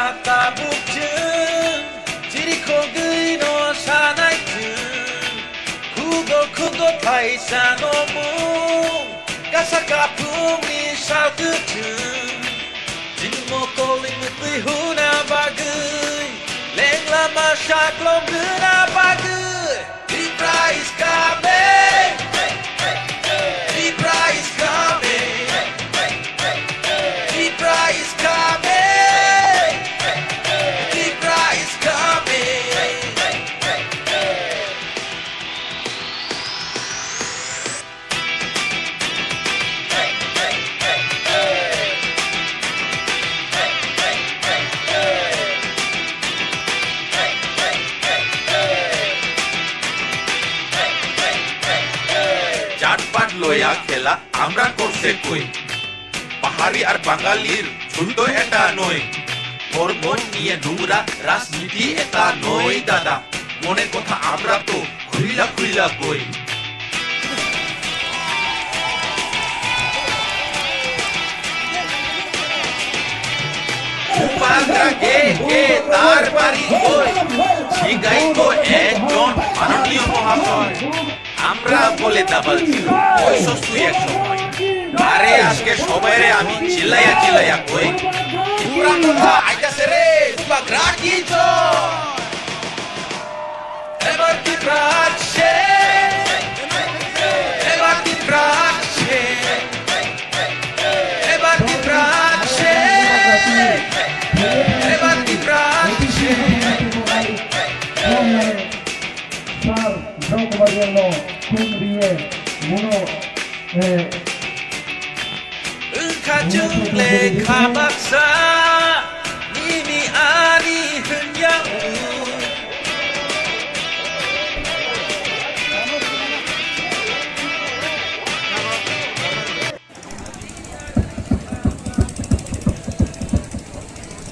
따따북증 지리코그이노 사나이증 쿠고 타이사노무 가사카풍이 사우트증 진모콜링무의 후나바그이 랭라마 샤클롬그나바그이 Libra is coming Libra is coming Libra is coming Libra is coming জাতপাত লয়া খেলা আমরা করছে কই পাহাড়ি আর বাঙালির ঝুলতো এটা নয় ধর্ম নিয়ে নোংরা রাজনীতি এটা নয় দাদা মনে কথা আমরা তো খুইলা খুইলা কই উপাগ্রা গে গে তার বাড়ি কই শিগাই তো একজন মাননীয় মহাশয় আমরা বলে দাবাল ছিল ওই সস্তুই এক সময় আরে আজকে সবাইরে আমি চিল্লাইয়া কই পুরা কথা আইতাছে রে উপাগ্রা কি তো এবার কি প্রাচ্ছে এবার কি প্রাচ্ছে এবার কি প্রাচ্ছে এবার কি প্রাচ্ছে Son gobierno cumple uno 은카중래 가박사 님이 아니 흔양우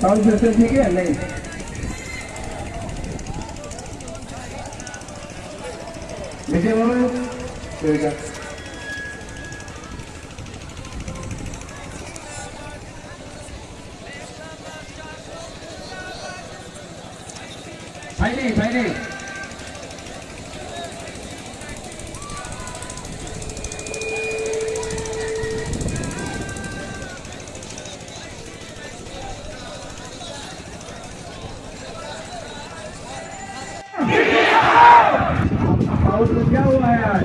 sound system ठीक है नहीं विजय बोलो ठीक है भाई क्या हुआ यार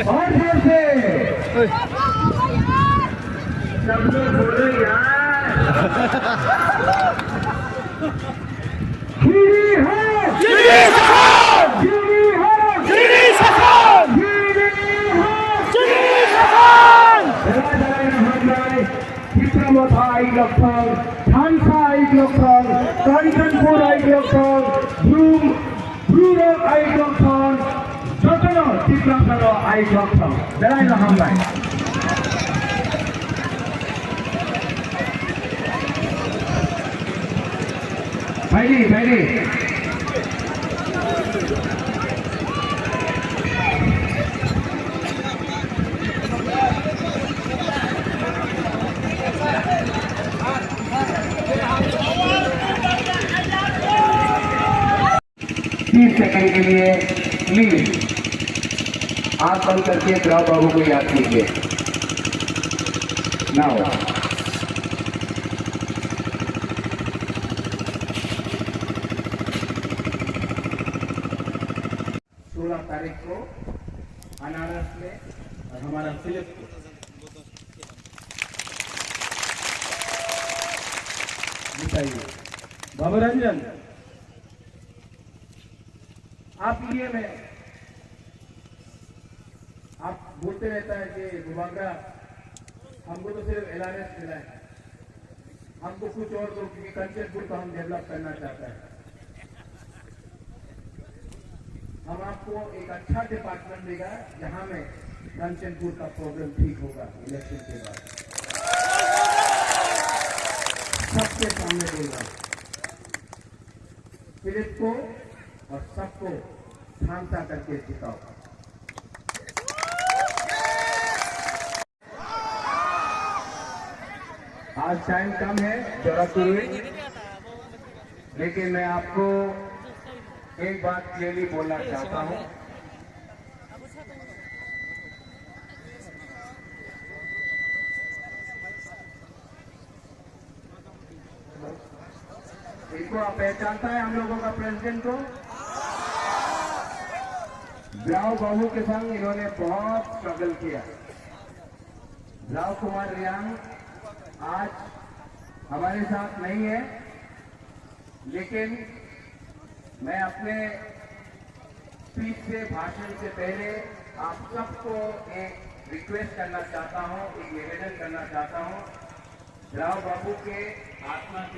और जोर से सब लोग बोलो यार गिरी है गिरी सखान गिरी है गिरी सखान गिरी है गिरी सखान जरा हमलाई चित्रमथा आई लक्षण ठानसा आई लक्षण कंचनपुर आई लक्षण Bruno Aidokon, Jotono, Tiklakano Aidokon. Berai na hamlai. Baidi. Second के लिए प्लीज आंख बंद करके द्रव बाबू को याद कीजिए नाउ 16 तारीख को अनारस में हमारा फिलिप बताइए बाबू रंजन आप ये में आप बोलते रहता है कि बुबांगा हमको तो सिर्फ एलानेस मिला है हमको कुछ और दो क्योंकि कंचनपुर को हम डेवलप करना चाहते हैं हम आपको एक अच्छा डिपार्टमेंट देगा जहां में कंचनपुर का प्रॉब्लम ठीक होगा इलेक्शन के बाद सबके सामने बोलना फिलिप को और सबको ठानसा करके जिताओ आज टाइम कम है चौरासी, लेकिन मैं आपको एक बात क्लियरली बोलना चाहता हूं। इनको आप पहचानता है हम लोगों का प्रेसिडेंट को? राव बाबू के संग इन्होंने बहुत स्ट्रगल किया। राव कुमार रियांग आज हमारे साथ नहीं है, लेकिन मैं अपने स्पीच से, भाषण से पहले आप सबको एक रिक्वेस्ट करना चाहता हूं, एक निवेदन करना चाहता हूं। राव बाबू के आत्मा के